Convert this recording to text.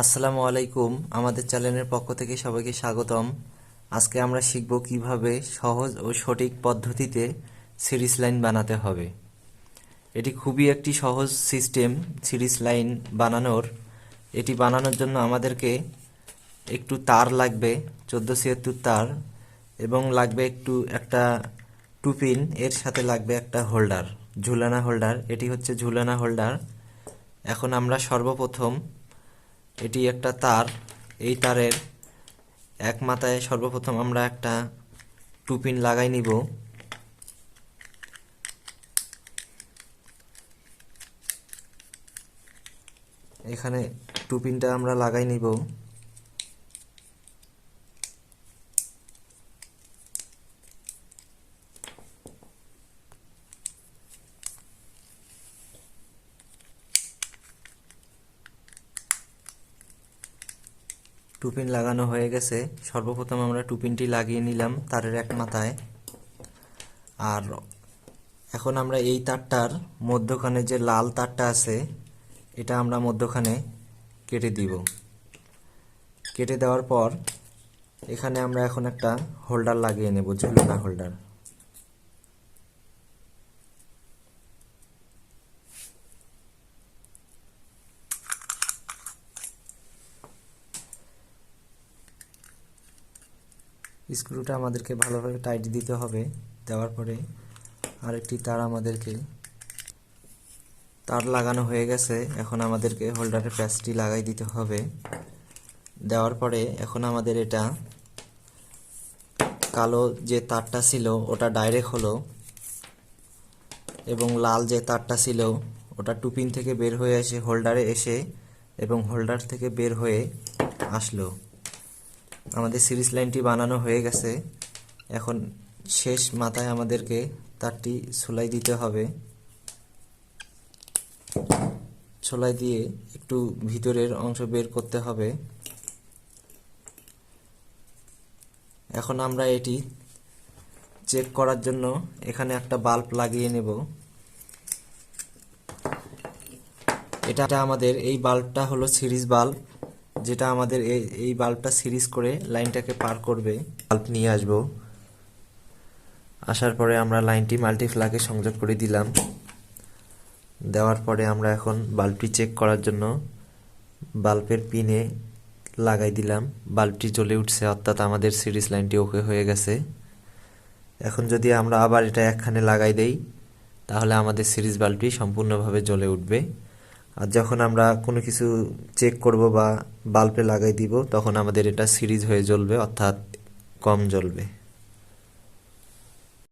আসসালামু আলাইকুম। আমাদের চ্যানেলের পক্ষ থেকে সবাইকে স্বাগতম। আজকে আমরা শিখব কিভাবে সহজ ও সঠিক পদ্ধতিতে সিরিজ লাইন বানাতে হবে। এটি খুবই একটি সহজ সিস্টেম সিরিজ লাইন বানানোর। এটি বানানোর জন্য আমাদেরকে একটু তার লাগবে, 1476 তার, এবং লাগবে একটা টুপিন, এর সাথে লাগবে একটা হোল্ডার, ঝুলানা হোল্ডার। এটি হচ্ছে ঝুলানা হোল্ডার। এখন আমরা সর্বপ্রথম এটি একটা তার, এই তারের এক মাথায় সর্বপ্রথম আমরা একটা টুপিন লাগাই নিব। এখানে টুপিনটা আমরা লাগাই নিব। টুপিন লাগানো হয়ে গেছে। সর্বপ্রথম আমরা টুপিনটি লাগিয়ে নিলাম তারের এক মাথায়। আর এখন আমরা এই তারটার মধ্যখানে যে লাল তারটা আছে, এটা আমরা মধ্যখানে কেটে দিব। কেটে দেওয়ার পর এখানে আমরা এখন একটা হোল্ডার লাগিয়ে নেব, ঝুলানা হোল্ডার। স্ক্রুটা আমাদেরকে ভালোভাবে টাইট দিতে হবে। দেওয়ার পরে আরেকটি তার আমাদেরকে তার লাগানো হয়ে গেছে। এখন আমাদেরকে হোল্ডারের প্যাচটি লাগাই দিতে হবে। দেওয়ার পরে এখন আমাদের এটা কালো যে তারটা ছিল ওটা ডাইরেক্ট হলো, এবং লাল যে তারটা ছিল ওটা টুপিন থেকে বের হয়ে এসে হোল্ডারে এসে এবং হোল্ডার থেকে বের হয়ে আসলো। আমাদের সিরিজ লাইনটি বানানো হয়ে গেছে। এখন শেষ মাথায় আমাদেরকে তারটি ছোলাই দিতে হবে। ছোলাই দিয়ে একটু ভিতরের অংশ বের করতে হবে। এখন আমরা এটি চেক করার জন্য এখানে একটা বাল্ব লাগিয়ে নেব। এটা আমাদের এই বাল্বটা হলো সিরিজ বাল্ব, যেটা আমাদের এই বাল্বটা সিরিজ করে লাইনটাকে পার করবে। বাল্ব নিয়ে আসব। আসার পরে আমরা লাইনটি মাল্টিপ্লাগে সংযোগ করে দিলাম। দেওয়ার পরে আমরা এখন বাল্বটি চেক করার জন্য বাল্বের পিনে লাগাই দিলাম। বাল্বটি জ্বলে উঠছে, অর্থাৎ আমাদের সিরিজ লাইনটি ওকে হয়ে গেছে। এখন যদি আমরা আবার এটা একখানে লাগাই দেই, তাহলে আমাদের সিরিজ বাল্বটি সম্পূর্ণভাবে জ্বলে উঠবে। আর যখন আমরা কোনো কিছু চেক করব বা বাল্বে লাগাই দিব, তখন আমাদের এটা সিরিজ হয়ে জ্বলবে, অর্থাৎ কম জ্বলবে।